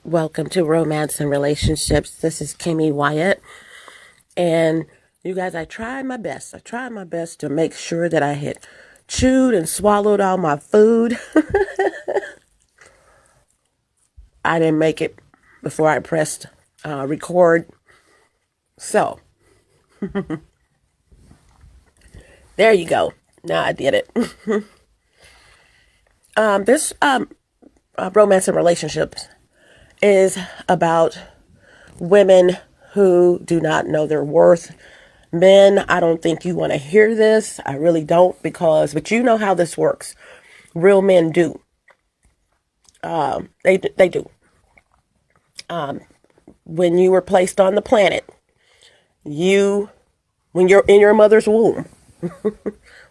Welcome to Romance and Relationships. This is Wyatt. And you guys, I tried my best. I tried my best to make sure that I had chewed and swallowed all my food. I didn't make it before I pressed record. So, there you go. Now I did it. This Romance and Relationships is about women who do not know their worth. Men, I don't think you want to hear this. I really don't, but you know how this works. Real men do. They do. When you were placed on the planet, when you're in your mother's womb,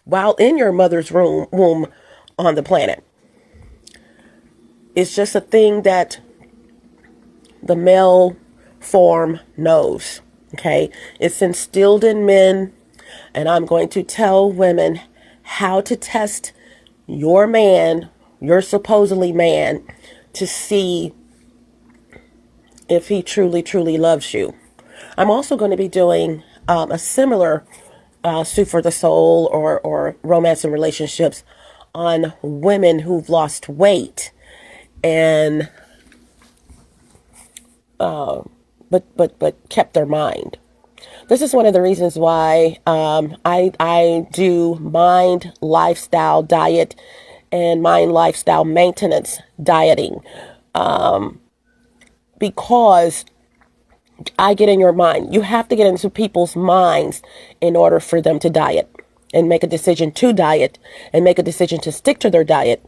while in your mother's womb on the planet, it's just a thing that the male form knows. Okay, it's instilled in men, and I'm going to tell women how to test your man, your supposedly man, to see if he truly, truly loves you. I'm also going to be doing a similar Soup for the Soul or Romance and Relationships on women who've lost weight and but kept their mind. This is one of the reasons why I do mind lifestyle diet and mind lifestyle maintenance dieting, because I get in your mind. You have to get into people's minds in order for them to diet and make a decision to diet and make a decision to stick to their diet.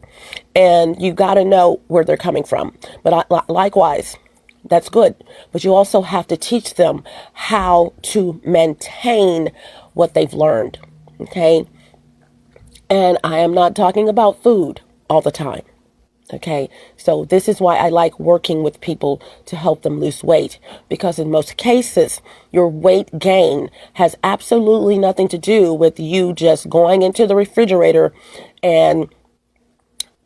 And you got to know where they're coming from. But likewise, that's good. But you also have to teach them how to maintain what they've learned. Okay. And I am not talking about food all the time. Okay. So this is why I like working with people to help them lose weight, because in most cases, your weight gain has absolutely nothing to do with you just going into the refrigerator and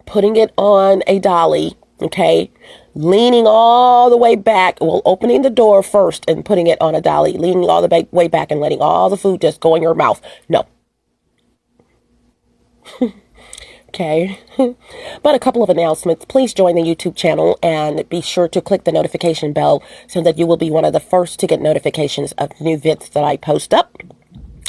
putting it on a dolly. Okay. Leaning all the way back, well, opening the door first and putting it on a dolly, leaning all the way back and letting all the food just go in your mouth. No. Okay. But a couple of announcements. Please join the YouTube channel and be sure to click the notification bell so that you will be one of the first to get notifications of new vids that I post up.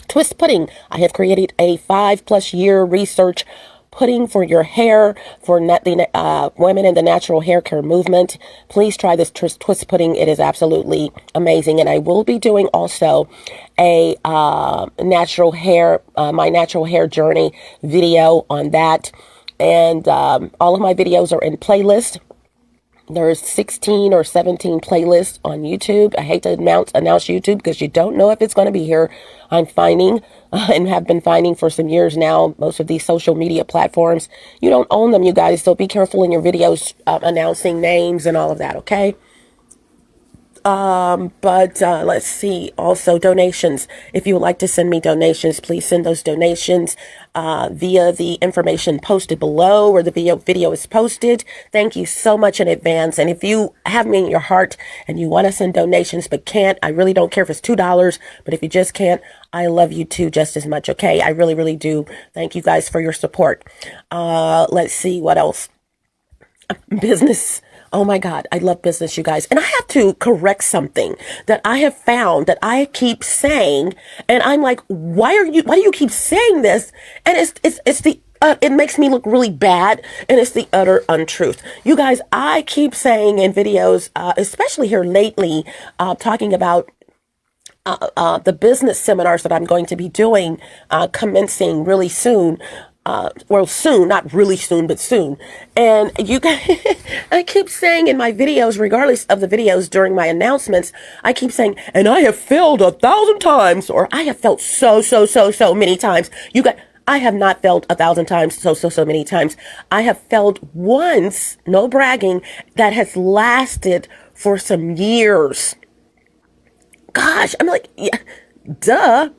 Twist pudding. I have created a 5+ year research pudding for your hair, for the women in the natural hair care movement. Please try this twist pudding. It is absolutely amazing. And I will be doing also a natural hair, my natural hair journey video on that. And all of my videos are in playlist. There's 16 or 17 playlists on YouTube. I hate to announce YouTube because you don't know if it's going to be here. I'm finding and have been finding for some years now, most of these social media platforms, you don't own them, you guys. So be careful in your videos announcing names and all of that, okay? But let's see. Also, donations. If you would like to send me donations, please send those donations via the information posted below where the video is posted. Thank you so much in advance. And if you have me in your heart and you want to send donations but can't, I really don't care if it's $2, but if you just can't, I love you too just as much. Okay. I really, really do. Thank you guys for your support. Let's see what else. Business. Oh my God, I love business, you guys. And I have to correct something that I have found that I keep saying. And I'm like, why do you keep saying this? And it makes me look really bad. And it's the utter untruth. You guys, I keep saying in videos, especially here lately, talking about the business seminars that I'm going to be doing, commencing really soon. Well, soon, not really soon, but soon. And you guys, I keep saying in my videos, regardless of the videos during my announcements, I keep saying, and I have failed 1,000 times, or I have failed so many times. I have not failed 1,000 times, so many times. I have failed once, no bragging, that has lasted for some years. Gosh, I'm like, yeah, duh.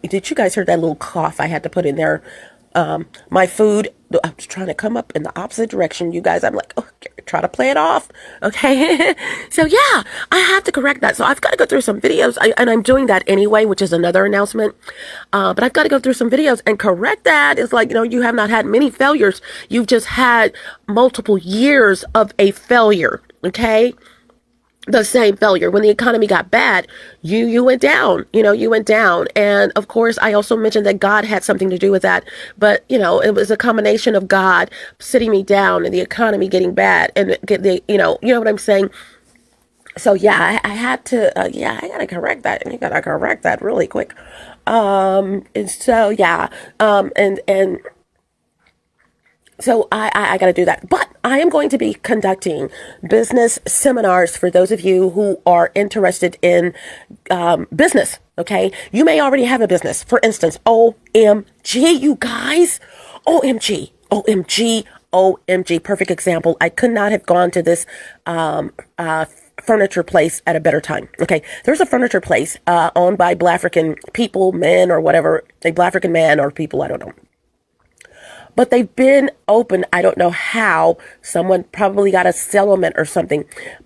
Did you guys hear that little cough I had to put in there? My food I was trying to come up in the opposite direction, you guys. I'm like, oh, try to play it off. Okay. So yeah, I have to correct that. So I've got to go through some videos, and I'm doing that anyway, which is another announcement. But I've got to go through some videos and correct that. It's like, you have not had many failures. You've just had multiple years of a failure. Okay. The same failure. When the economy got bad, you went down, you went down. And of course, I also mentioned that God had something to do with that. But, it was a combination of God sitting me down and the economy getting bad and you know what I'm saying? So yeah, I had to, I got to correct that. And you got to correct that really quick. And so, yeah. And so I got to do that. But I am going to be conducting business seminars for those of you who are interested in business. Okay. You may already have a business. For instance, OMG, you guys. OMG. OMG. OMG. Perfect example. I could not have gone to this furniture place at a better time. Okay. There's a furniture place owned by Black African people, men, or whatever. A Black African man or people, I don't know. But they've been open. I don't know how. Someone probably got a settlement or something.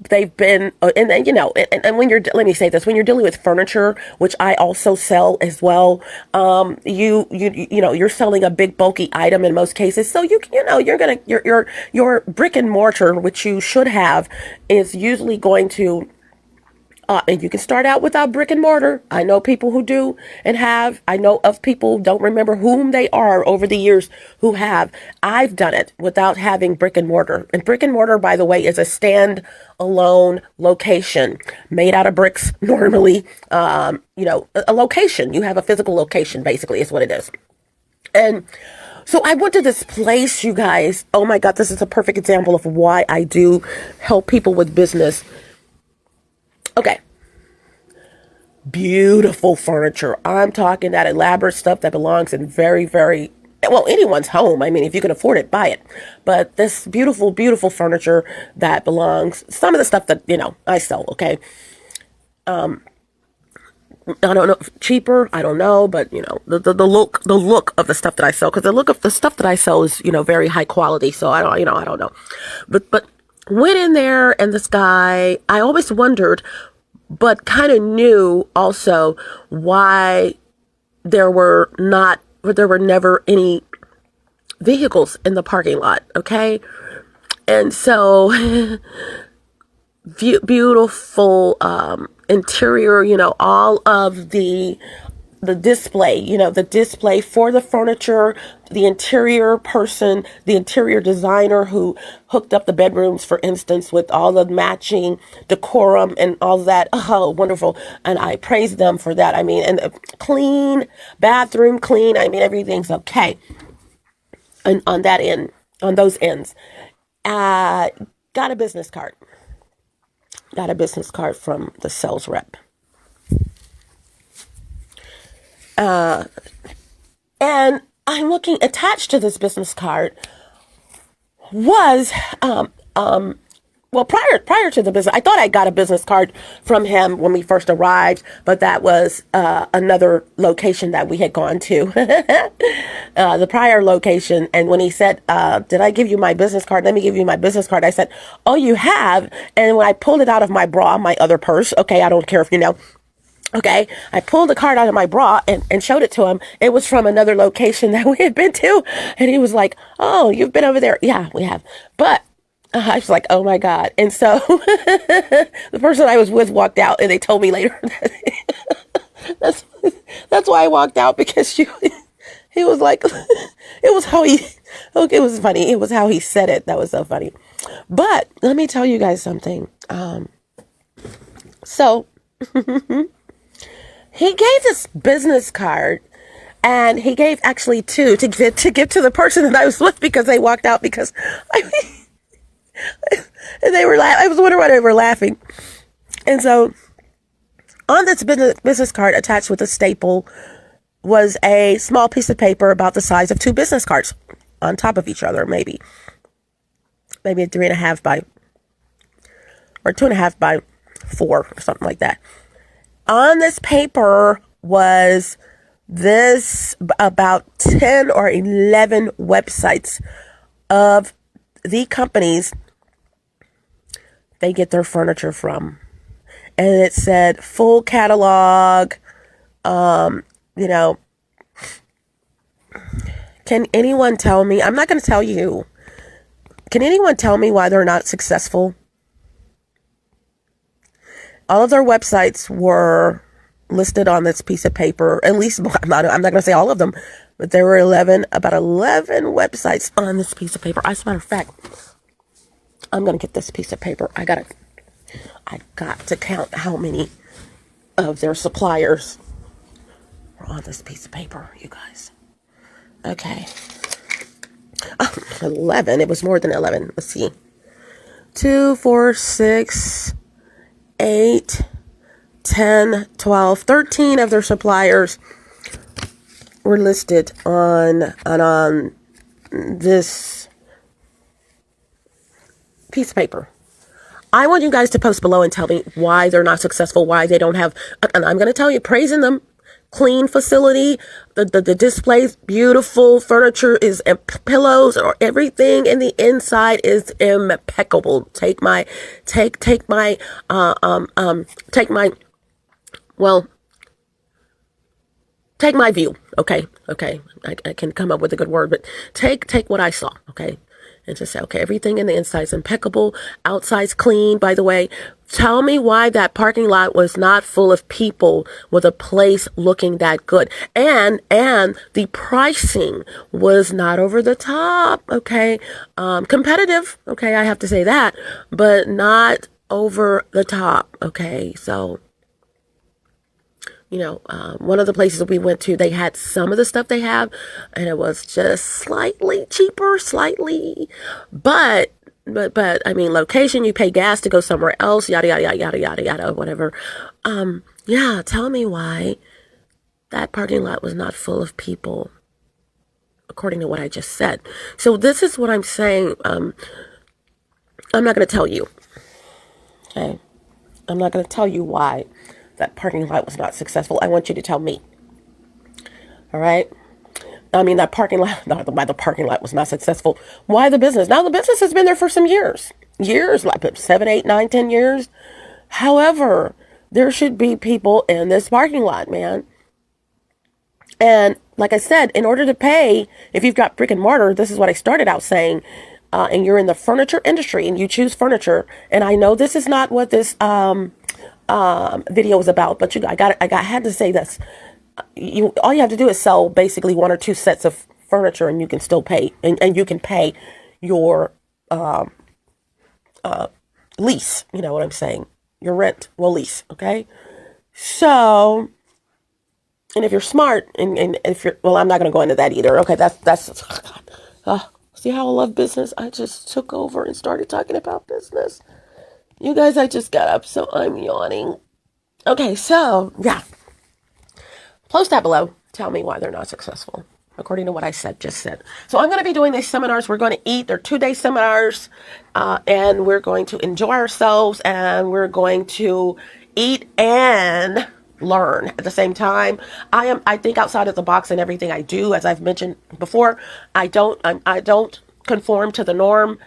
They've been, and then, and when let me say this, when you're dealing with furniture, which I also sell as well, you're selling a big bulky item in most cases. So your brick and mortar, which you should have, is usually going to, and you can start out without brick and mortar. I know people who do and have. I know of people who don't remember whom they are over the years who have. I've done it without having brick and mortar. And brick and mortar, by the way, is a stand-alone location made out of bricks normally. A location. You have a physical location, basically, is what it is. And so I went to this place, you guys. Oh my God, this is a perfect example of why I do help people with business. Okay. Beautiful furniture. I'm talking that elaborate stuff that belongs in very, very, well, anyone's home. I mean, if you can afford it, buy it. But this beautiful, beautiful furniture that belongs, some of the stuff that, I sell, okay? I don't know, cheaper, I don't know, but, the look of the stuff that I sell, because the look of the stuff that I sell is, very high quality. So I don't know. But went in there, and this guy, I always wondered, but kind of knew also why there were never any vehicles in the parking lot. Okay. And so beautiful, interior, all of the display, the display for the furniture, the interior person, the interior designer who hooked up the bedrooms, for instance, with all the matching decorum and all that. Oh, wonderful. And I praise them for that. I mean, and clean, bathroom clean. I mean, everything's okay. And on that end, on those ends, got a business card. Got a business card from the sales rep. And I'm looking, attached to this business card was, well, prior to the business, I thought I got a business card from him when we first arrived, but that was, another location that we had gone to, the prior location. And when he said, did I give you my business card? Let me give you my business card. I said, oh, you have. And when I pulled it out of my bra, my other purse, okay, I don't care if you know. Okay, I pulled the card out of my bra and showed it to him. It was from another location that we had been to. And he was like, oh, you've been over there. Yeah, we have. But I was like, oh my God. And so the person I was with walked out, and they told me later that's why I walked out, because he was like, it was how it was funny. It was how he said it. That was so funny. But let me tell you guys something. So he gave this business card, and he gave actually two to give to the person that I was with, because they walked out because and they were laughing. I was wondering why they were laughing. And so on this business card, attached with a staple, was a small piece of paper about the size of two business cards on top of each other, maybe 3.5 by, or 2.5 by 4 or something like that. On this paper was this about 10 or 11 websites of the companies they get their furniture from. And it said full catalog. You know, can anyone tell me? I'm not going to tell you. Can anyone tell me why they're not successful? All of their websites were listed on this piece of paper. At least, I'm not going to say all of them, but there were about 11 websites on this piece of paper. As a matter of fact, I'm going to get this piece of paper. I got to count how many of their suppliers were on this piece of paper, you guys. Okay. 11. It was more than 11. Let's see. 2, 4, 6, 8, 10, 12, 13 of their suppliers were listed on this piece of paper. I want you guys to post below and tell me why they're not successful, why they don't have, and I'm going to tell you, praising them. Clean facility, the displays, beautiful furniture is pillows or everything in the inside is impeccable. Take my view. Okay. I can come up with a good word, but take what I saw. Okay. And just say, okay, everything in the inside is impeccable. Outside's clean, by the way. Tell me why that parking lot was not full of people with a place looking that good. And the pricing was not over the top, okay? Competitive, okay, I have to say that, but not over the top, okay? So, one of the places that we went to, they had some of the stuff they have, and it was just slightly cheaper, but I mean, location, you pay gas to go somewhere else, yada, yada, yada, yada, yada, yada, whatever. Yeah, tell me why that parking lot was not full of people, according to what I just said. So this is what I'm saying. I'm not going to tell you, okay? I'm not going to tell you why that parking lot was not successful. I want you to tell me. All right? I mean, that parking lot, why the parking lot was not successful. Why the business? Now, the business has been there for some years, like 7, 8, 9, 10 years. However, there should be people in this parking lot, man. And like I said, in order to pay, if you've got brick and mortar, this is what I started out saying, and you're in the furniture industry and you choose furniture. And I know this is not what this video was about, but I had to say this. All you have to do is sell basically 1 or 2 sets of furniture, and you can still pay, and you can pay your lease. You know what I'm saying? Your rent, lease. Okay. So, and if you're smart, and if you're, I'm not going to go into that either. Okay, that's. See how I love business? I just took over and started talking about business. You guys, I just got up, so I'm yawning. Okay, so, yeah. Post that below. Tell me why they're not successful, according to what I just said. So I'm going to be doing these seminars. We're going to eat. They're 2-day seminars, and we're going to enjoy ourselves, and we're going to eat and learn at the same time. I think outside of the box in everything I do. As I've mentioned before, I don't conform to the norm.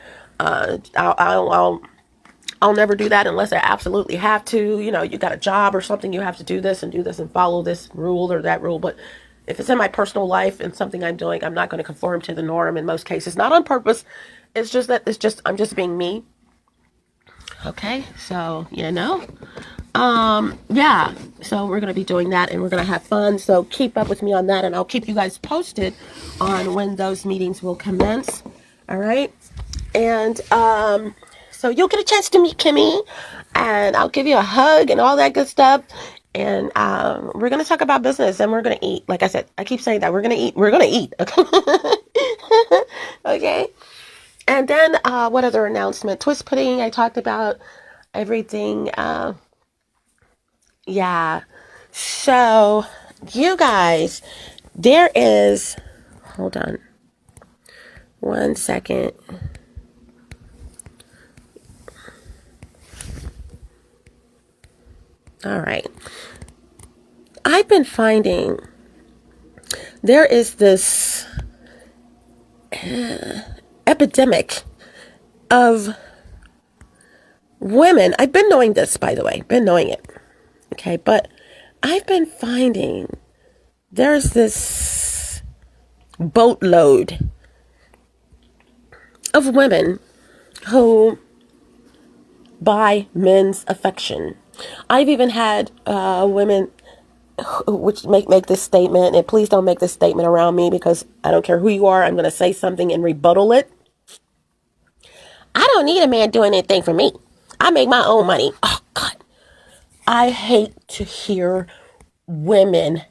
I'll never do that unless I absolutely have to. You got a job or something, you have to do this and follow this rule or that rule. But if it's in my personal life and something I'm doing, I'm not going to conform to the norm in most cases. Not on purpose. It's just that I'm just being me. Okay, so yeah. So we're going to be doing that, and we're going to have fun. So keep up with me on that, and I'll keep you guys posted on when those meetings will commence. All right, and so you'll get a chance to meet Kimmy, and I'll give you a hug and all that good stuff. And we're going to talk about business, and we're going to eat. Like I said, I keep saying that. We're going to eat. We're going to eat. Okay. And then what other announcement? Twist pudding. I talked about everything. Yeah. So, you guys, there is... Hold on. 1 second. All right. I've been finding there is this epidemic of women. I've been knowing this, by the way, been knowing it. Okay, but I've been finding there's this boatload of women who buy men's affection. I've even had women which make this statement, and please don't make this statement around me because I don't care who you are. I'm going to say something and rebuttal it. I don't need a man doing anything for me. I make my own money. Oh, God. I hate to hear women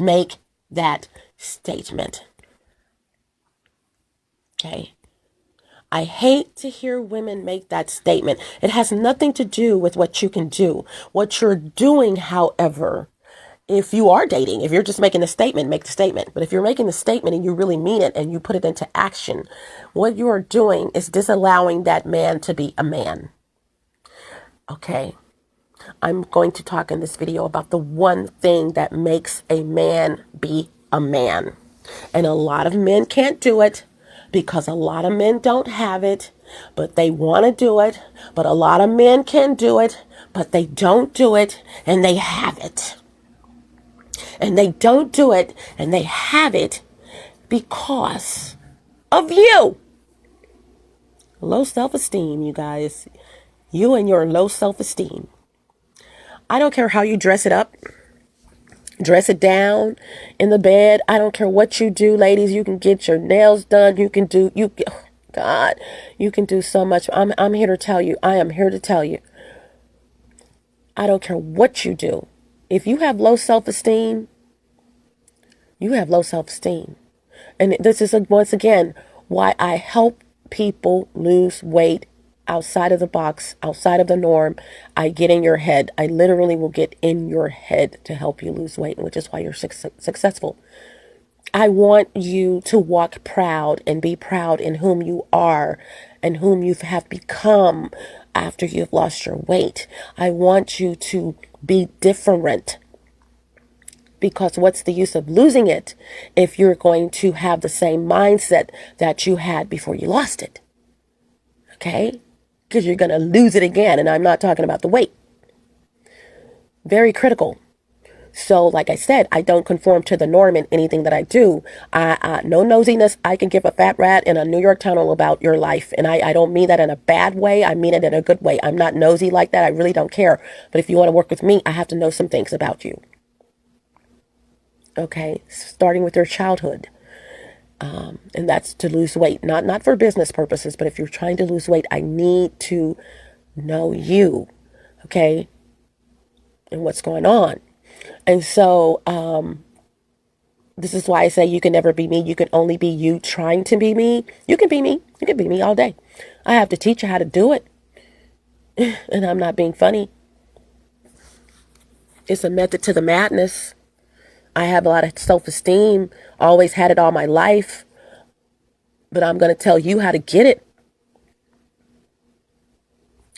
make that statement. Okay. I hate to hear women make that statement. It has nothing to do with what you can do. What you're doing, however, if you are dating, if you're just making a statement, make the statement. But if you're making the statement and you really mean it and you put it into action, what you are doing is disallowing that man to be a man. Okay. I'm going to talk in this video about the one thing that makes a man be a man. And a lot of men can't do it because a lot of men don't have it, but they want to do it. But a lot of men can do it, but they don't do it and they have it. And they don't do it and they have it because of you. Low self-esteem, you guys. You and your low self-esteem. I don't care how you dress it up. Dress it down in the bed. I don't care what you do, ladies. You can get your nails done. You can do so much. I'm here to tell you. I am here to tell you. I don't care what you do. If you have low self-esteem, you have low self-esteem. And this is, once again, why I help people lose weight outside of the box, outside of the norm. I get in your head. I literally will get in your head to help you lose weight, which is why you're successful. I want you to walk proud and be proud in whom you are and whom you have become after you've lost your weight. I want you to be different. Because what's the use of losing it if you're going to have the same mindset that you had before you lost it? Okay? Because you're going to lose it again. And I'm not talking about the weight. Very critical. So like I said, I don't conform to the norm in anything that I do. No nosiness. I can give a fat rat in a New York tunnel about your life. And I don't mean that in a bad way. I mean it in a good way. I'm not nosy like that. I really don't care. But if you want to work with me, I have to know some things about you. Okay, starting with your childhood. And that's to lose weight, not for business purposes, but if you're trying to lose weight, I need to know you, okay, and what's going on. And so this is why I say you can never be me. You can only be you trying to be me. You can be me. You can be me all day. I have to teach you how to do it. And I'm not being funny. It's a method to the madness. I have a lot of self-esteem, always had it all my life, but I'm going to tell you how to get it.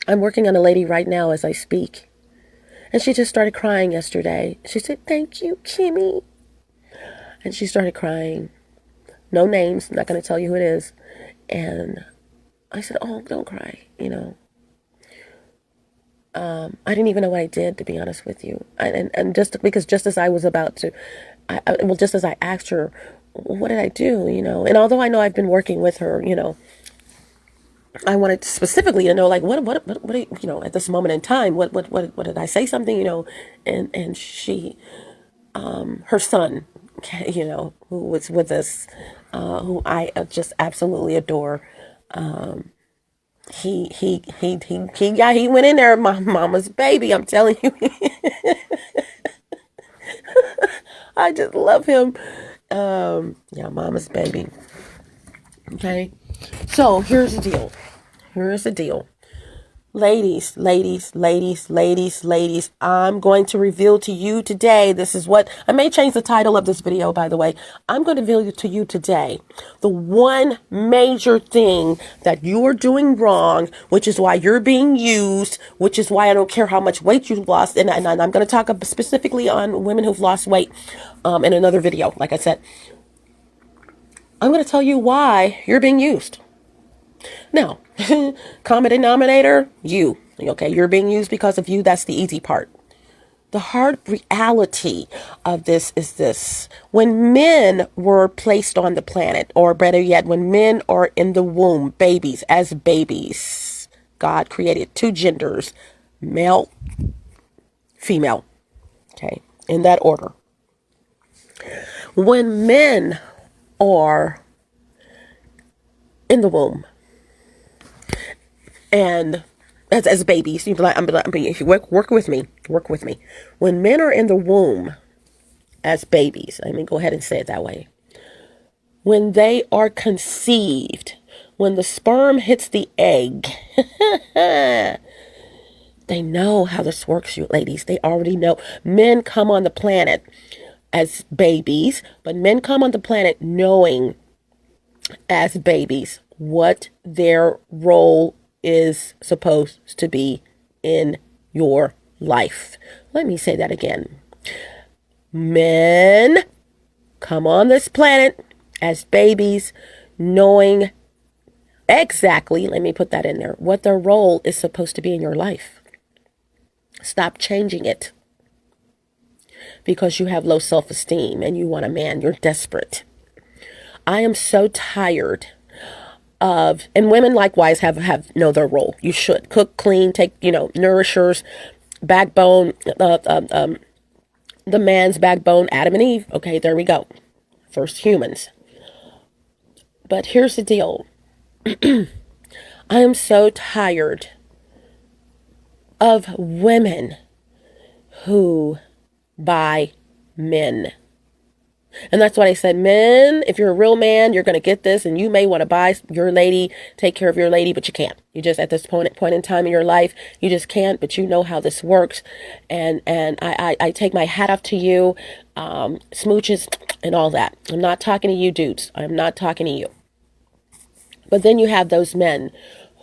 I'm working on a lady right now as I speak, and she just started crying yesterday. She said, "Thank you, Kimmy." And she started crying. No names, I'm not going to tell you who it is. And I said, "Oh, don't cry, you know." I didn't even know what I did, to be honest with you. And just because just as I was about to, just as I asked her, what did I do, you know? And although I know I've been working with her, you know, I wanted specifically to know, like, what, you know, at this moment in time, what did I say something, you know? And she, her son, you know, who was with us, who I just absolutely adore, he went in there, my mama's baby. I'm telling you, I just love him. Yeah, mama's baby. Okay, so here's the deal. Ladies, ladies, ladies, ladies, ladies, I'm going to reveal to you today. This is what I may change the title of this video, by the way. I'm going to reveal to you today the one major thing that you are doing wrong, which is why you're being used, which is why I don't care how much weight you've lost. And I'm going to talk specifically on women who've lost weight in another video. Like I said, I'm going to tell you why you're being used. Now, common denominator, you. Okay, you're being used because of you. That's the easy part. The hard reality of this is this. When men were placed on the planet, or better yet, when men are in the womb, babies, as babies, God created two genders, male, female. Okay, in that order. When men are in the womb, and as babies, you like, if you work with me. When men are in the womb as babies, go ahead and say it that way. When they are conceived, when the sperm hits the egg, they know how this works, you ladies. They already know. Men come on the planet as babies, but men come on the planet knowing as babies what their role is supposed to be in your life. Let me say that again. Men come on this planet as babies knowing exactly, let me put that in there, what their role is supposed to be in your life. Stop changing it because you have low self-esteem and you want a man. You're desperate. I am so tired of, and women likewise have know their role. You should cook, clean, take, nourishers, backbone, the man's backbone, Adam and Eve. Okay, there we go. First humans. But here's the deal. I am so tired of women who buy men. And that's what I said, men, if you're a real man, you're going to get this, and you may want to buy your lady, take care of your lady, but you can't. You just, at this point in time in your life, you just can't, but you know how this works. And I take my hat off to you, smooches and all that. I'm not talking to you dudes. I'm not talking to you. But then you have those men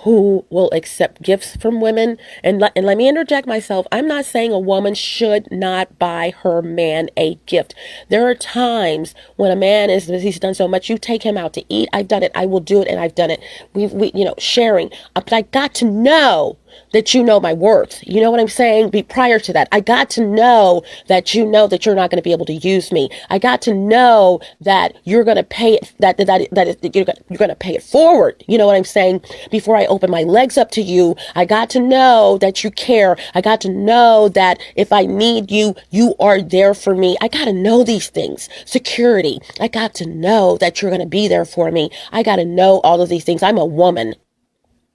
who will accept gifts from women. And let me interject myself. I'm not saying a woman should not buy her man a gift. There are times when a man he's done so much, you take him out to eat. I've done it. I will do it. And I've done it. We sharing. But I got to know that you know my worth. You know what I'm saying? Prior to that, I got to know that you're not going to be able to use me. I got to know that you're going to pay it, you're going to pay it forward. You know what I'm saying? Before I open my legs up to you, I got to know that you care. I got to know that if I need you, you are there for me. I got to know these things. Security. I got to know that you're going to be there for me. I got to know all of these things. I'm a woman.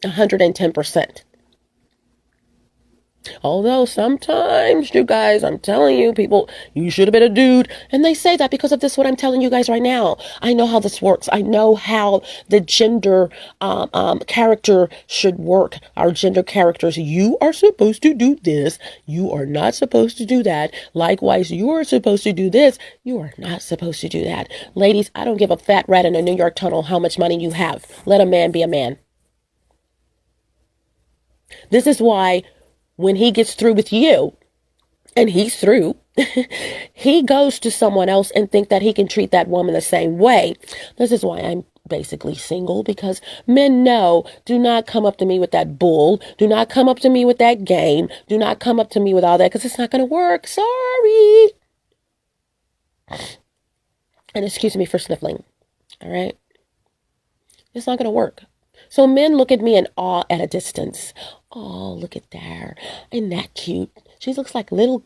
110%. Although sometimes, you guys, I'm telling you, people, you should have been a dude. And they say that because of this, what I'm telling you guys right now. I know how this works. I know how the gender character should work. Our gender characters, you are supposed to do this. You are not supposed to do that. Likewise, you are supposed to do this. You are not supposed to do that. Ladies, I don't give a fat rat in a New York tunnel how much money you have. Let a man be a man. This is why when he gets through with you, and he's through, he goes to someone else and think that he can treat that woman the same way. This is why I'm basically single, because men know, do not come up to me with that bull. Do not come up to me with that game. Do not come up to me with all that, because it's not going to work. Sorry. And excuse me for sniffling. All right. It's not going to work. So men look at me in awe at a distance. Oh, look at there. Isn't that cute? She looks like little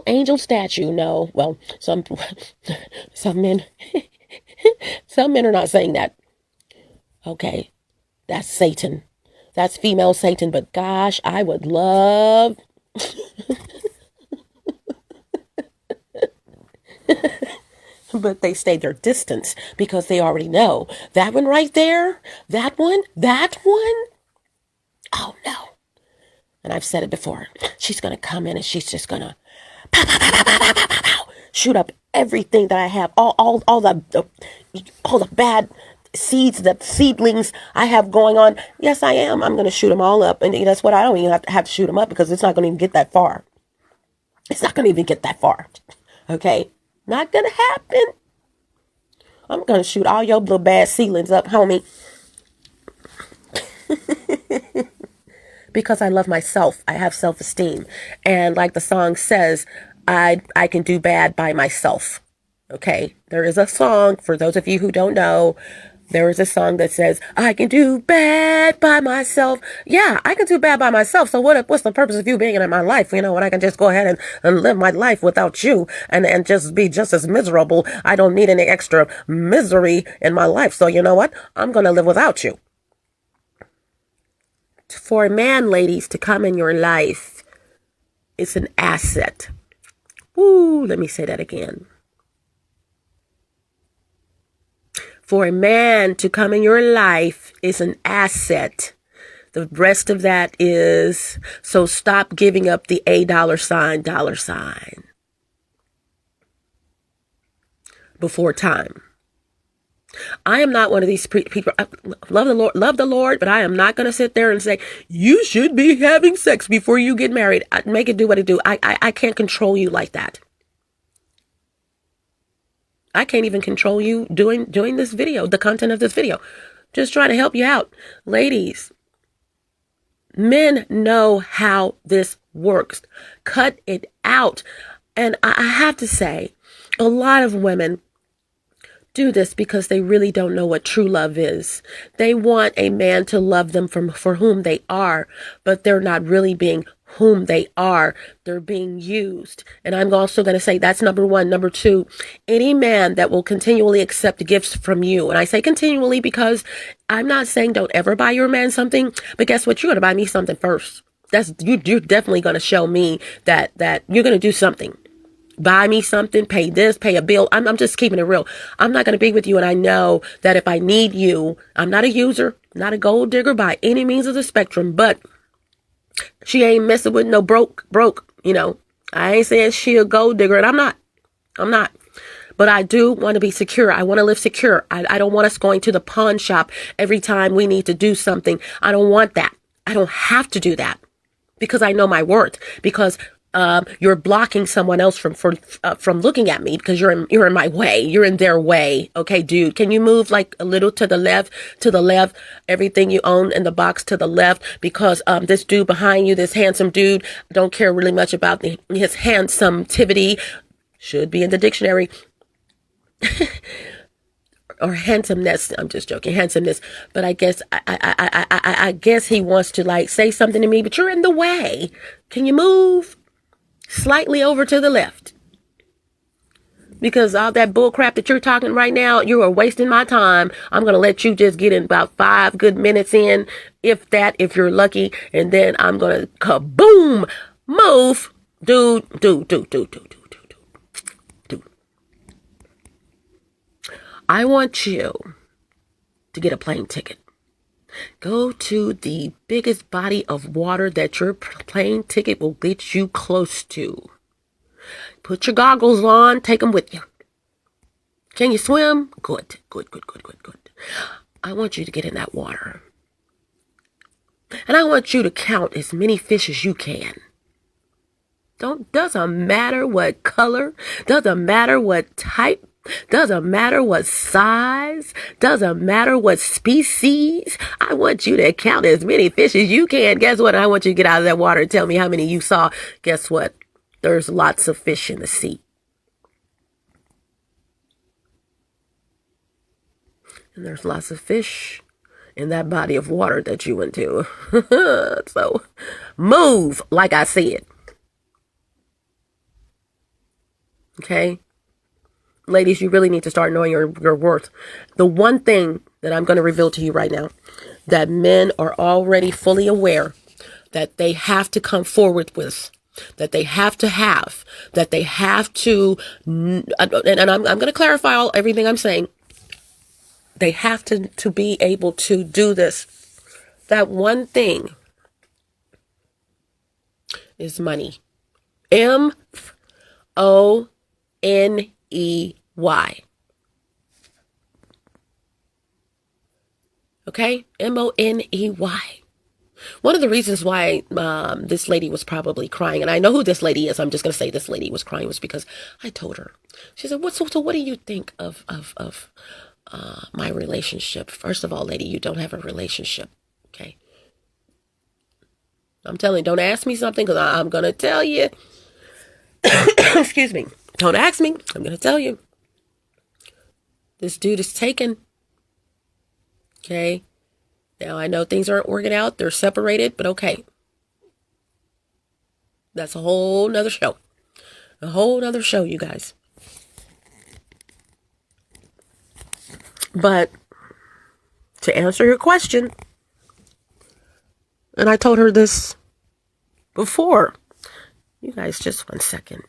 angel statue. No, well, some men are not saying that. Okay, that's Satan. That's female Satan. But gosh, I would love but they stay their distance because they already know that one right there, that one. Oh no. And I've said it before. She's going to come in and she's just going to pow, pow, pow, pow, pow, pow, pow, pow, shoot up everything that I have, all the bad seeds, the seedlings I have going on. Yes, I am. I'm going to shoot them all up. And that's what I don't even have to shoot them up because it's not going to even get that far. It's not going to even get that far. Okay? Not going to happen. I'm going to shoot all your little bad seedlings up, homie. Because I love myself. I have self-esteem. And like the song says, I can do bad by myself. Okay? There is a song, for those of you who don't know, there is a song that says, I can do bad by myself. Yeah, I can do bad by myself. So what's the purpose of you being in my life? You know, when I can just go ahead and live my life without you and just be just as miserable. I don't need any extra misery in my life. So you know what? I'm going to live without you. For a man, ladies, to come in your life, it's an asset. Ooh, let me say that again. For a man to come in your life is an asset. The rest of that is, so stop giving up the $dollar sign before time. I am not one of these people. I love the Lord, but I am not going to sit there and say, you should be having sex before you get married. Make it do what it do. I can't control you like that. I can't even control you doing this video, the content of this video. Just trying to help you out. Ladies, men know how this works. Cut it out. And I have to say, a lot of women do this because they really don't know what true love is. They want a man to love them for whom they are, but they're not really being whom they are. They're being used. And I'm also going to say that's number one. Number two, any man that will continually accept gifts from you. And I say continually because I'm not saying don't ever buy your man something, but guess what? You're going to buy me something first. You're definitely going to show me that you're going to do something. Buy me something, pay this, pay a bill. I'm just keeping it real. I'm not going to be with you. And I know that if I need you, I'm not a user, not a gold digger by any means of the spectrum, but she ain't messing with no broke, you know. I ain't saying she a gold digger, and I'm not. But I do want to be secure. I want to live secure. I don't want us going to the pawn shop every time we need to do something. I don't want that. I don't have to do that because I know my worth. Because you're blocking someone else from looking at me because you're in my way. You're in their way. Okay, dude, can you move like a little to the left, everything you own in the box to the left, because this dude behind you, this handsome dude, don't care really much about his handsometivity. Should be in the dictionary. Or handsomeness. I'm just joking. Handsomeness. But I guess I guess he wants to like say something to me, but you're in the way. Can you move slightly over to the left? Because all that bull crap that you're talking right now, you are wasting my time. I'm going to let you just get in about 5 good minutes in, if you're lucky. And then I'm going to kaboom, move. Dude. I want you to get a plane ticket. Go to the biggest body of water that your plane ticket will get you close to. Put your goggles on. Take them with you. Can you swim? Good. I want you to get in that water. And I want you to count as many fish as you can. Doesn't matter what color. Doesn't matter what type. Doesn't matter what size, doesn't matter what species. I want you to count as many fish as you can. Guess what? I want you to get out of that water and tell me how many you saw. Guess what? There's lots of fish in the sea. And there's lots of fish in that body of water that you went to. So move, like I said. Okay? Ladies, you really need to start knowing your worth. The one thing that I'm going to reveal to you right now, that men are already fully aware that they have to come forward with, that they have to have, that they have to, and I'm going to clarify everything I'm saying. They have to be able to do this. That one thing is money. M-O-N-E-Y. Okay? M-O-N-E-Y. One of the reasons why this lady was probably crying, and I know who this lady is, I'm just going to say this lady was crying, was because I told her. She said, so what do you think of my relationship? First of all, lady, you don't have a relationship, okay? I'm telling you, don't ask me something because I'm going to tell you. Excuse me. Don't ask me. I'm going to tell you. This dude is taken, okay? Now, I know things aren't working out. They're separated, but okay. That's a whole nother show. A whole nother show, you guys. But to answer your question, and I told her this before. You guys, just 1 second.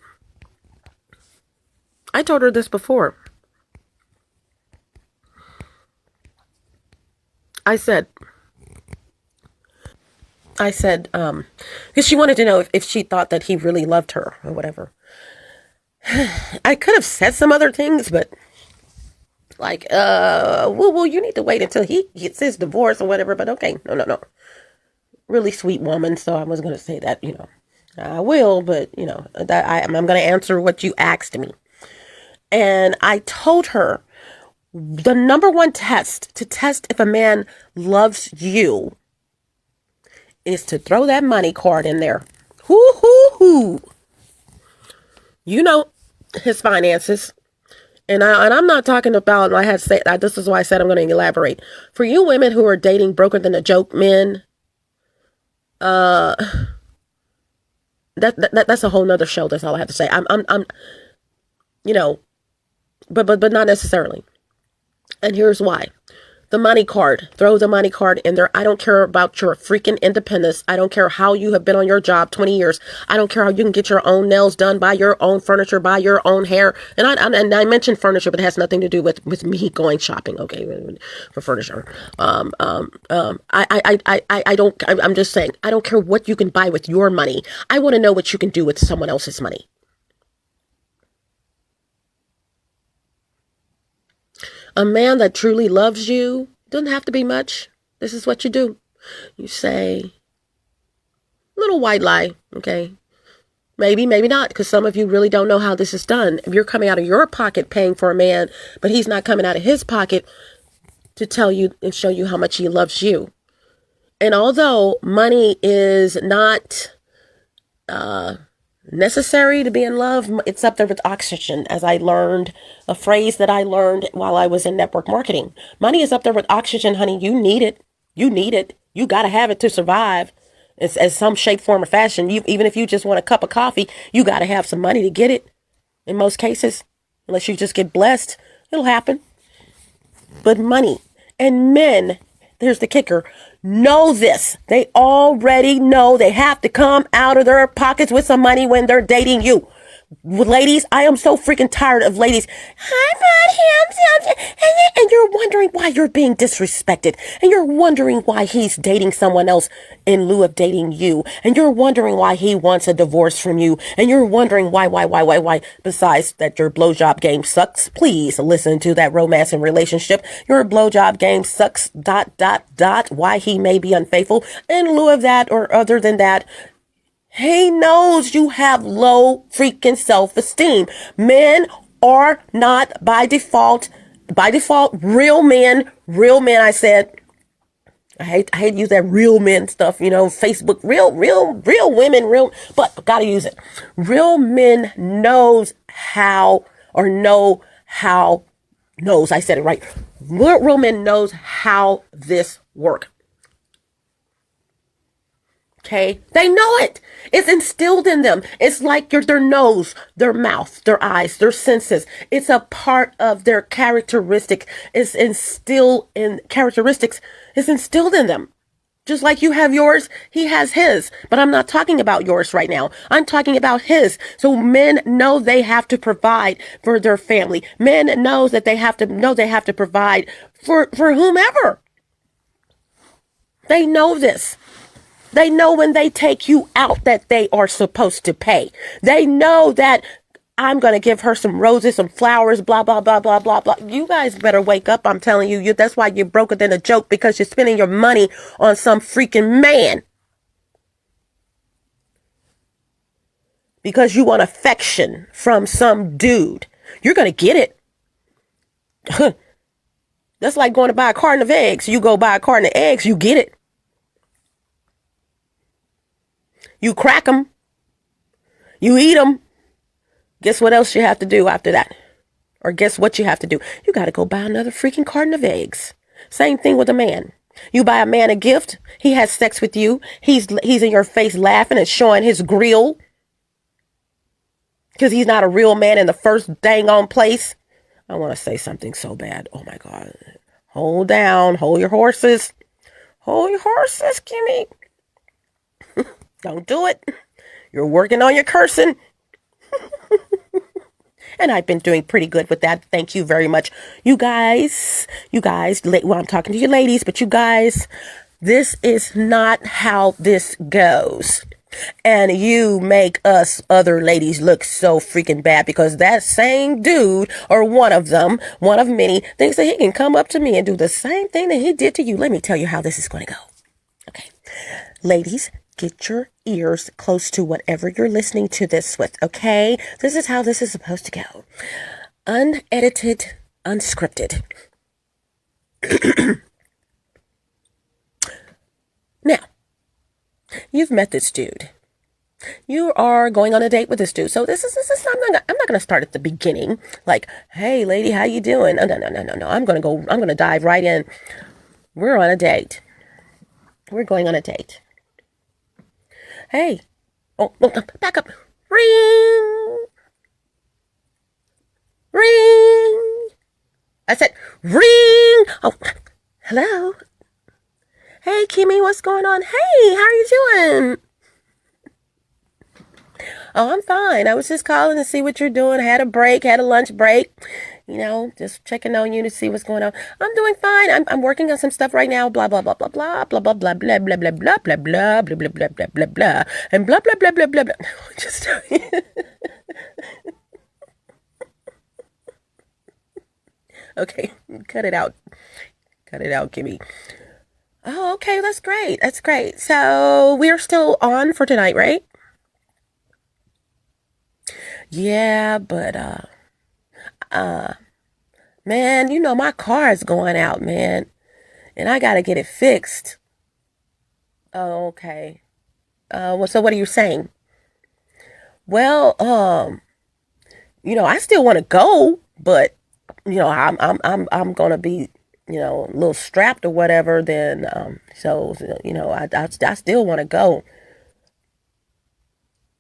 I told her this before. I said, because she wanted to know if she thought that he really loved her or whatever. I could have said some other things, but like, well, you need to wait until he gets his divorce or whatever. But okay, no. Really sweet woman, so I was going to say that, I will, but, that I'm going to answer what you asked me. And I told her the number one test to test if a man loves you is to throw that money card in there. Hoo. You know his finances. And I'm not talking about, I had to say, this is why I said I'm going to elaborate. For you women who are dating broker than a joke men, that's a whole nother show. That's all I have to say. But not necessarily. And here's why. The money card. Throw the money card in there. I don't care about your freaking independence. I don't care how you have been on your job 20 years. I don't care how you can get your own nails done, buy your own furniture, buy your own hair. And I mentioned furniture, but it has nothing to do with me going shopping, okay, for furniture. I'm just saying, I don't care what you can buy with your money. I want to know what you can do with someone else's money. A man that truly loves you doesn't have to be much. This is what you do. You say, little white lie, okay? Maybe not, because some of you really don't know how this is done. If you're coming out of your pocket paying for a man, but he's not coming out of his pocket to tell you and show you how much he loves you. And although money is not necessary to be in love, it's up there with oxygen, as I learned, a phrase that I learned while I was in network marketing. Money is up there with oxygen, honey. You need it. You got to have it to survive. It's as some shape, form, or fashion. Even if you just want a cup of coffee, you got to have some money to get it. In most cases, unless you just get blessed, it'll happen. But money and men, here's the kicker, know this. They already know they have to come out of their pockets with some money when they're dating you. Ladies, I am so freaking tired of ladies. I bought him something. And you're wondering why you're being disrespected. And you're wondering why he's dating someone else in lieu of dating you. And you're wondering why he wants a divorce from you. And you're wondering why. Besides that your blowjob game sucks. Please listen to that romance and relationship. Your blowjob game sucks. ... Why he may be unfaithful. In lieu of that or other than that, he knows you have low freaking self-esteem. Men are not by default, real men, I said. I hate to use that real men stuff, Facebook, real women, but gotta use it. Real men knows how, I said it right. Real men knows how this works. Okay, they know it. It's instilled in them. It's like their nose, their mouth, their eyes, their senses. It's a part of their characteristic. It's instilled in characteristics. It's instilled in them. Just like you have yours, he has his. But I'm not talking about yours right now. I'm talking about his. So men know they have to provide for their family. Men know that they have to provide for whomever. They know this. They know when they take you out that they are supposed to pay. They know that I'm going to give her some roses, some flowers, blah, blah, blah, blah, blah, blah. You guys better wake up. I'm telling you, that's why you're broker than a joke, because you're spending your money on some freaking man. Because you want affection from some dude. You're going to get it. That's like going to buy a carton of eggs. You go buy a carton of eggs, you get it. You crack them. You eat them. Guess what else you have to do after that? Or guess what you have to do? You got to go buy another freaking carton of eggs. Same thing with a man. You buy a man a gift. He has sex with you. He's in your face laughing and showing his grill. Because he's not a real man in the first dang on place. I want to say something so bad. Oh my God. Hold down. Hold your horses. Hold your horses, Kimmy. Don't do it. You're working on your cursing. And I've been doing pretty good with that. Thank you very much. You guys, well, I'm talking to you ladies, but you guys, this is not how this goes. And you make us other ladies look so freaking bad because that same dude, or one of them, one of many, thinks that he can come up to me and do the same thing that he did to you. Let me tell you how this is going to go. Okay. Ladies, get your ears close to whatever you're listening to this with, okay? This is how this is supposed to go. Unedited, unscripted. Now, you've met this dude. You are going on a date with this dude. So this is I'm not going to start at the beginning. Like, hey, lady, how you doing? No. I'm going to dive right in. We're on a date. We're going on a date. Hey. Oh, back up. Ring. Ring. I said, ring. Oh, hello. Hey, Kimmy, what's going on? Hey, how are you doing? Oh, I'm fine. I was just calling to see what you're doing. Had a lunch break. You know, just checking on you to see what's going on. I'm doing fine. I'm working on some stuff right now. Blah, blah, blah, blah, blah, blah, blah, blah, blah, blah, blah, blah, blah, blah, blah, blah, blah, blah, blah, blah, and blah, blah, blah, blah, blah, blah. Just okay, cut it out. Cut it out, Kimmy. Oh, okay, that's great. That's great. So we're still on for tonight, right? Yeah, but man, you know my car is going out, man, and I gotta get it fixed. Oh, okay. Well, so what are you saying? Well, you know, I still want to go, but you know, I'm gonna be, you know, a little strapped or whatever. Then, so you know, I still want to go.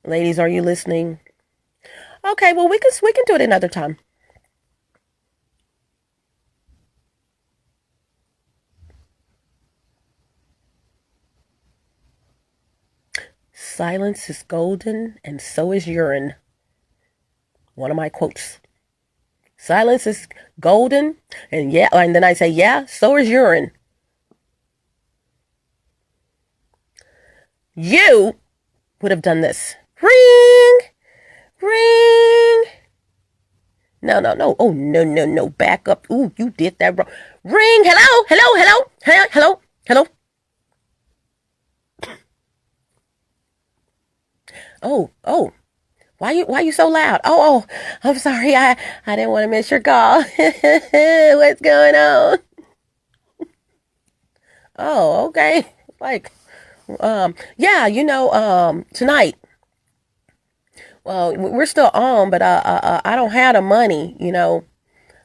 Ladies, are you listening? Okay, well, we can do it another time. Silence is golden, and so is urine. One of my quotes. Silence is golden, and yeah, and then I say, yeah, so is urine. You would have done this. Ring, ring. No. Oh, no. Back up. Ooh, you did that wrong. Ring. Hello. Oh. Why you so loud? Oh, I'm sorry. I didn't want to miss your call. What's going on? Oh, okay. Like, yeah, you know, tonight. Well, we're still on, but I don't have the money, you know,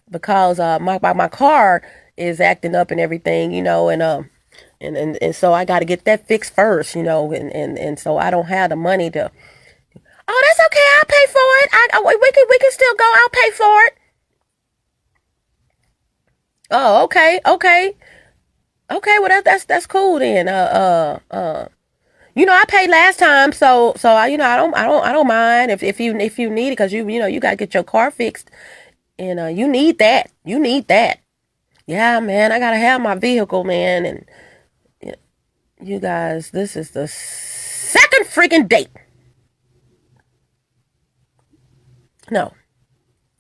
because my car is acting up and everything, you know, and so I got to get that fixed first, you know, and so I don't have the money to. Oh, that's okay. I'll pay for it. We can still go. I'll pay for it. Oh, okay. Well, that's cool then. You know, I paid last time, so you know, I don't mind if you need it, because you know, you got to get your car fixed, and you need that. Yeah, man, I gotta have my vehicle, man, and You guys, this is the second freaking date. No,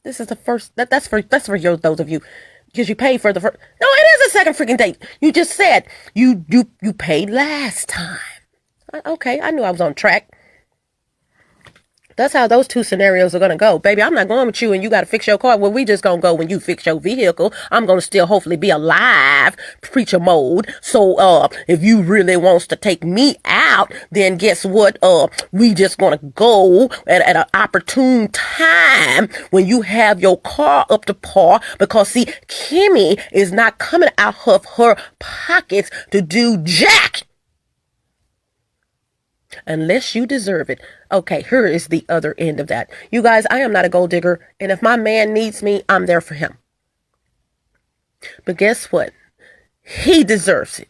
this is the first. That's for those of you, because you paid for the first. No, it is a second freaking date. You just said you paid last time. Okay, I knew I was on track. That's how those two scenarios are going to go. Baby, I'm not going with you and you got to fix your car. Well, we just going to go when you fix your vehicle. I'm going to still hopefully be alive, preacher mode. So, if you really wants to take me out, then guess what? We just going to go at an opportune time when you have your car up to par, because see, Kimmy is not coming out of her pockets to do jack. Unless you deserve it. Okay, here is the other end of that. You guys, I am not a gold digger. And if my man needs me, I'm there for him. But guess what? He deserves it.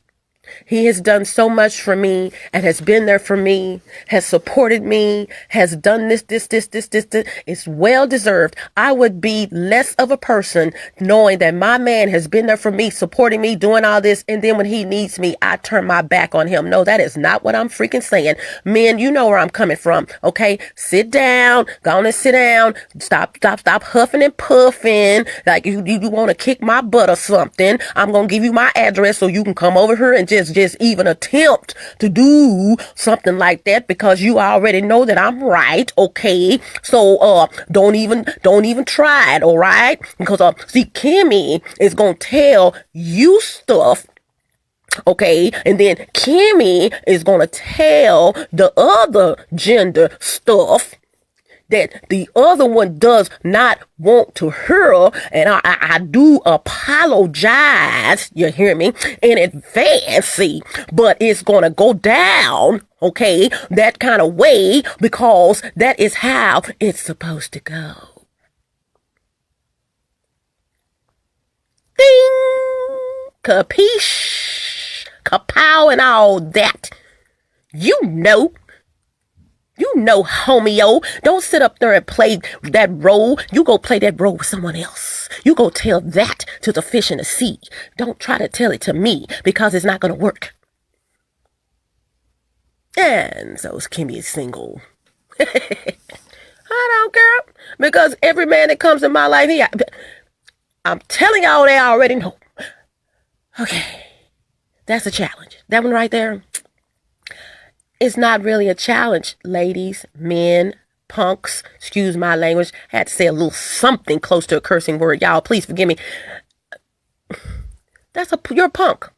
He has done so much for me and has been there for me, has supported me, has done this. It's well deserved. I would be less of a person knowing that my man has been there for me, supporting me, doing all this. And then when he needs me, I turn my back on him. No, that is not what I'm freaking saying. Men, you know where I'm coming from. Okay, sit down. Go on and sit down. Stop huffing and puffing like you want to kick my butt or something. I'm going to give you my address so you can come over here and just even attempt to do something like that, because you already know that I'm right. Okay, so don't even try it. All right, because see, Kimmy is gonna tell you stuff. Okay, and then Kimmy is gonna tell the other gender stuff that the other one does not want to hear, and I do apologize, you hear me, in advance, but it's gonna go down, okay, that kind of way, because that is how it's supposed to go. Ding! Capiche? Kapow and all that. You know, homeo, don't sit up there and play that role. You go play that role with someone else. You go tell that to the fish in the sea. Don't try to tell it to me, because it's not going to work. And so Kimmy is single. I don't care, because every man that comes in my life, I'm telling y'all, they already know. Okay, that's a challenge. That one right there. It's not really a challenge, ladies, men, punks, excuse my language. I had to say a little something close to a cursing word. Y'all, please forgive me. You're a punk.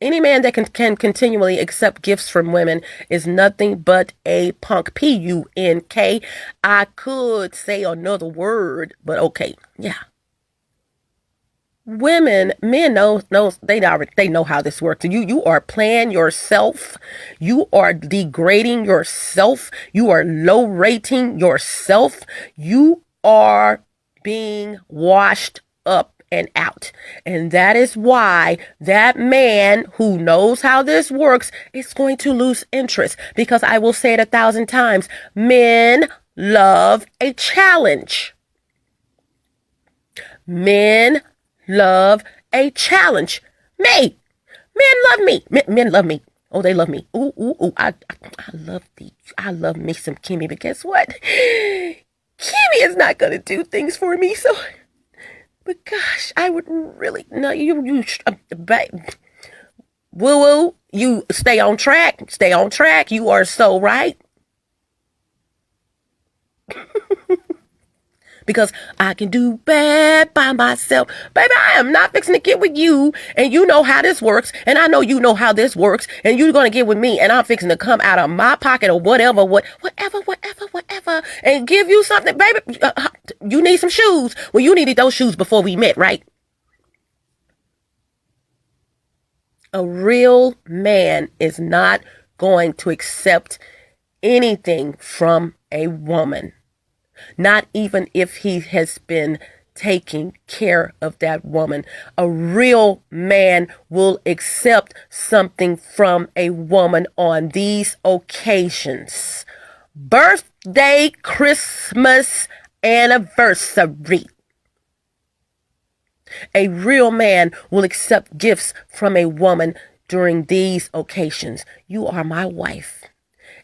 Any man that can continually accept gifts from women is nothing but a punk. P-U-N-K. I could say another word, but okay, yeah. Men know they know how this works. You are playing yourself. You are degrading yourself. You are low rating yourself. You are being washed up and out. And that is why that man who knows how this works is going to lose interest, because I will say it 1,000 times. Men love a challenge. Men love a challenge. Men love me. Men love me. Oh, they love me. Ooh. I love me some Kimmy, but guess what? Kimmy is not going to do things for me. So, but gosh, I would really, no, you woo, you stay on track. You are so right. Because I can do bad by myself. Baby, I am not fixing to get with you. And you know how this works. And I know you know how this works. And you're going to get with me. And I'm fixing to come out of my pocket or whatever. And give you something. Baby, you need some shoes. Well, you needed those shoes before we met, right? A real man is not going to accept anything from a woman. Not even if he has been taking care of that woman. A real man will accept something from a woman on these occasions. Birthday, Christmas, anniversary. A real man will accept gifts from a woman during these occasions. You are my wife.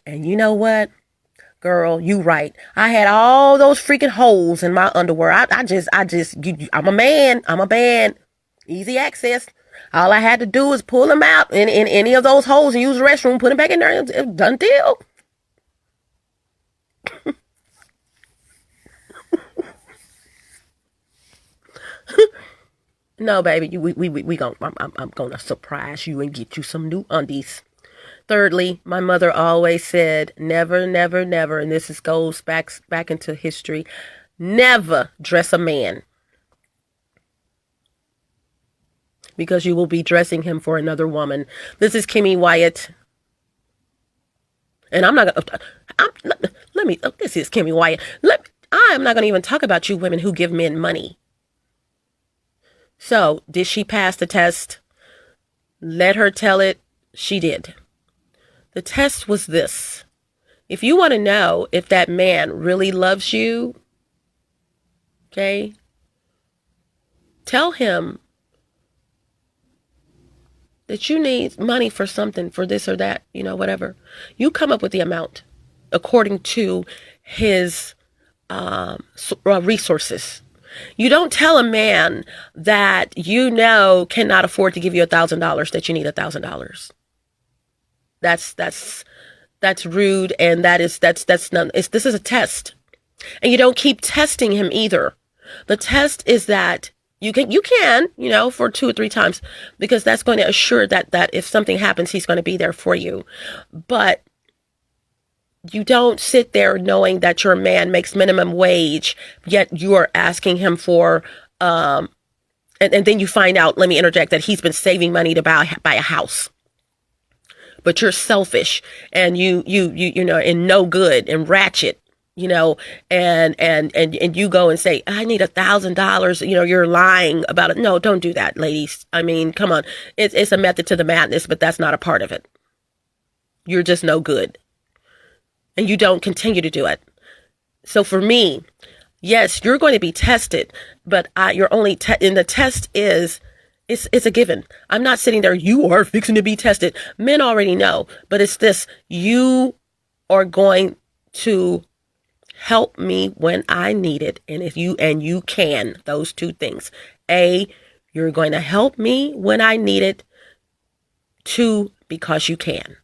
And you know what? Girl, you right. I had all those freaking holes in my underwear. I'm a man. I'm a man. Easy access. All I had to do was pull them out in any of those holes and use the restroom, put them back in there. Done deal. No, baby, I'm gonna surprise you and get you some new undies. Thirdly, my mother always said, never, never, never, and goes back into history, never dress a man, because you will be dressing him for another woman. This is Kimmy Wyatt, and this is Kimmy Wyatt. I am not gonna even talk about you women who give men money. So, did she pass the test? Let her tell it. She did. The test was this. If you want to know if that man really loves you, okay, tell him that you need money for something, for this or that, whatever. You come up with the amount according to his resources. You don't tell a man that cannot afford to give you $1,000 that you need $1,000. That's rude, and that's not. This is a test, and you don't keep testing him either. The test is that you can for 2 or 3 times, because that's going to assure that if something happens, he's going to be there for you. But you don't sit there knowing that your man makes minimum wage, yet you are asking him for and then you find out, let me interject, that he's been saving money to buy a house. But you're selfish, and you and no good and ratchet, and you go and say, I need $1,000. You're lying about it. No, don't do that, ladies. I mean, come on. It's a method to the madness, but that's not a part of it. You're just no good, and you don't continue to do it. So for me, yes, you're going to be tested, but you're only and the test is. It's a given. I'm not sitting there, you are fixing to be tested. Men already know, but it's this, you are going to help me when I need it. And you can, those 2 things. A, you're going to help me when I need it. 2, because you can.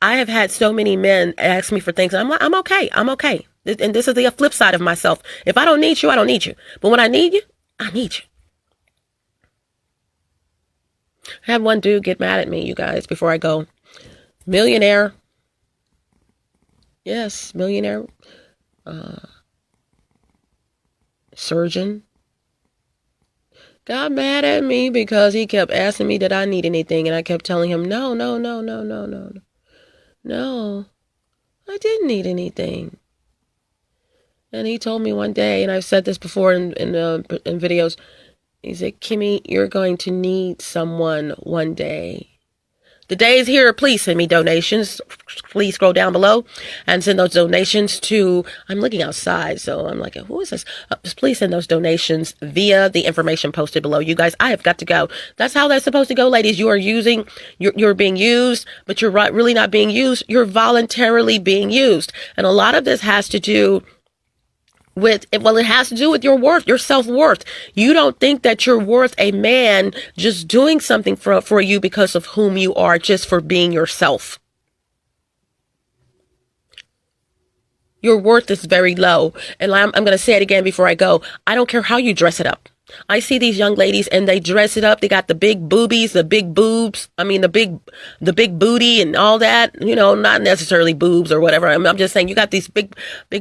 I have had so many men ask me for things, and I'm okay. I'm okay. And this is the flip side of myself. If I don't need you, I don't need you. But when I need you, I need you. I had one dude get mad at me, you guys, before I go. Millionaire. Yes, millionaire. Surgeon. Got mad at me because he kept asking me did I need anything, and I kept telling him no. No, I didn't need anything. And he told me one day, and I've said this before in videos, he said, Kimmy, you're going to need someone one day. The day is here. Please send me donations. Please scroll down below and send those donations to, I'm looking outside, so I'm like, who is this? Please send those donations via the information posted below. You guys, I have got to go. That's how that's supposed to go, ladies. You are you're being used, but you're really not being used. You're voluntarily being used. And a lot of this has to do it has to do with your worth, your self-worth. You don't think that you're worth a man just doing something for you because of whom you are, just for being yourself. Your worth is very low. And I'm going to say it again before I go. I don't care how you dress it up. I see these young ladies and they dress it up. They got the big boobies, the big boobs. I mean, the big booty and all that, not necessarily boobs or whatever. I'm just saying you got these big,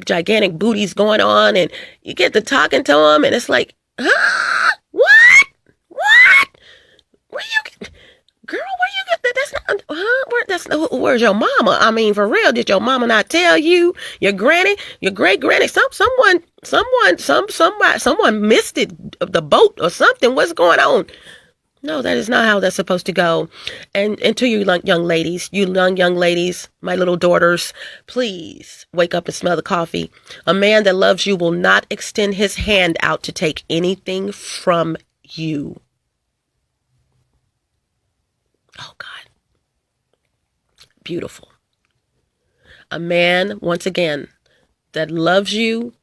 gigantic booties going on, and you get to talking to them and it's like, huh? What? Where you get, girl, where you get that? That's not, huh? Where's your mama? I mean, for real, did your mama not tell you? Your granny, your great granny, someone missed it, the boat or something. What's going on? No, that is not how that's supposed to go. And to you young ladies, my little daughters, please wake up and smell the coffee. A man that loves you will not extend his hand out to take anything from you. Oh, God. Beautiful. A man, once again, that loves you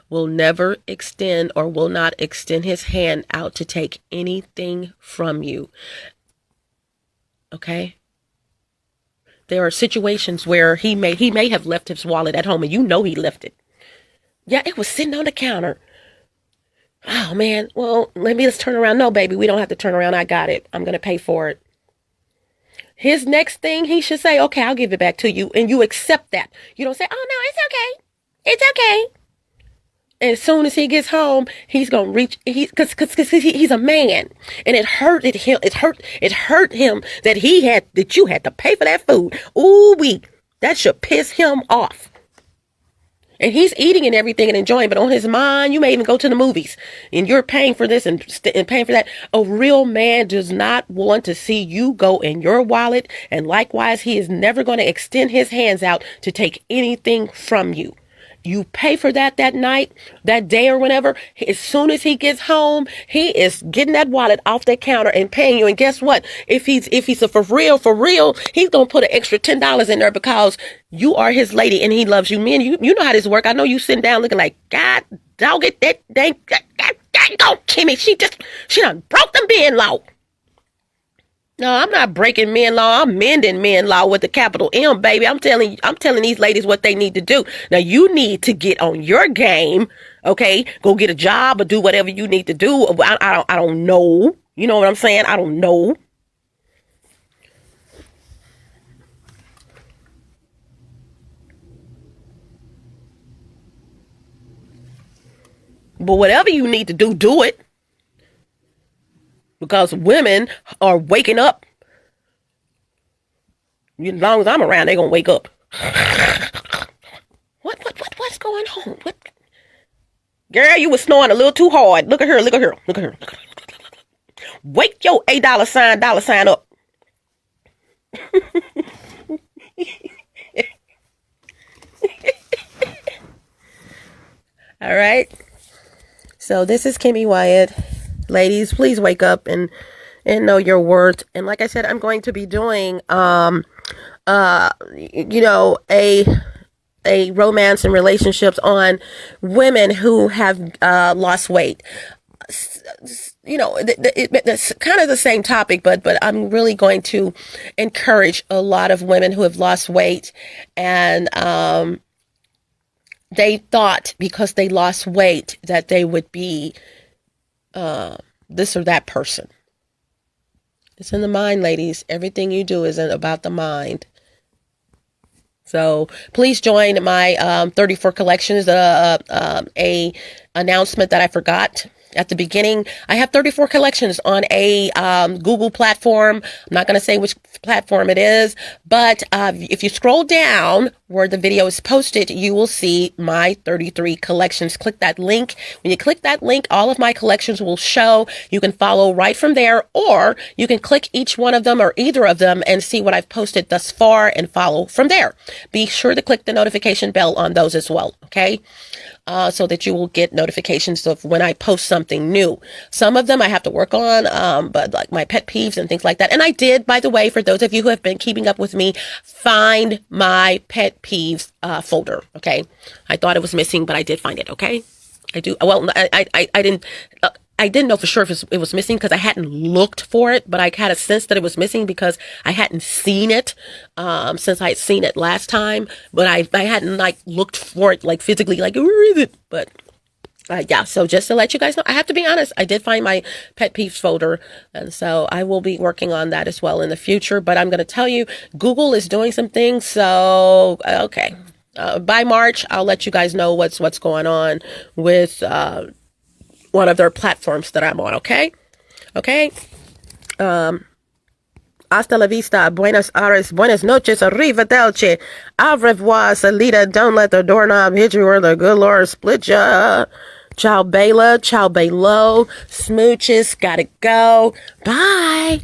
will never extend or will not extend his hand out to take anything from you. Okay? There are situations where he may have left his wallet at home and you know he left it. Yeah, it was sitting on the counter. Oh, man. Well, let's turn around. No, baby, we don't have to turn around. I got it. I'm going to pay for it. His next thing, he should say, okay, I'll give it back to you. And you accept that. You don't say, oh, no, it's okay. It's okay. And as soon as he gets home, he's going to reach, because he's a man. And it hurt him. It hurt him that you had to pay for that food. Ooh, that should piss him off. And he's eating and everything and enjoying, but on his mind, you may even go to the movies and you're paying for this and paying for that. A real man does not want to see you go in your wallet. And likewise, he is never going to extend his hands out to take anything from you. You pay for that night, that day or whenever. As soon as he gets home, he is getting that wallet off that counter and paying you. And guess what? If he's a for real, he's going to put an extra $10 in there because you are his lady and he loves you. Man, you know how this work. I know you sitting down looking like, God, dog it, that dang, go, Kimmy. She done broke the bin law. No, I'm not breaking men law. I'm mending men law with a capital M, baby. I'm telling these ladies what they need to do. Now, you need to get on your game, okay? Go get a job or do whatever you need to do. I don't know. You know what I'm saying? I don't know. But whatever you need to do, do it. Because women are waking up. As long as I'm around, they're going to wake up. What's going on? What? Girl, you was snoring a little too hard. Look at her. Wake your $8 up. All right. So this is Kimmy Wyatt. Ladies, please wake up and know your worth. And like I said, I'm going to be doing, a romance and relationships on women who have lost weight. That's kind of the same topic, but I'm really going to encourage a lot of women who have lost weight and they thought because they lost weight that they would be this or that person. It's in the mind, ladies. Everything you do is about the mind. So please join my 34 collections. A announcement that I forgot at the beginning. I have 34 collections on a Google platform. I'm not going to say which platform it is, but if you scroll down where the video is posted, you will see my 33 collections. Click that link. When you click that link, all of my collections will show. You can follow right from there, or you can click each one of them or either of them and see what I've posted thus far and follow from there. Be sure to click the notification bell on those as well, okay? So that you will get notifications of when I post something new. Some of them I have to work on, but like my pet peeves and things like that. And I did, by the way, for those of you who have been keeping up with me, find my pet peeves folder. Okay, I thought it was missing, but I did find it. Okay, I do. Well, I didn't. I didn't know for sure if it was missing because I hadn't looked for it, but I had a sense that it was missing because I hadn't seen it since I had seen it last time. But I hadn't like looked for it like physically, like where is it? But yeah, so just to let you guys know, I have to be honest, I did find my pet peeves folder, and so I will be working on that as well in the future. But I'm going to tell you, Google is doing some things, so okay. By March, I'll let you guys know what's going on with one of their platforms that I'm on, okay? Okay? Hasta la vista, buenas aires, buenas noches, arrivederci, au revoir, salida, don't let the doorknob hit you or the good Lord split ya. Ciao Bella, ciao Bello, smooches, gotta go, bye.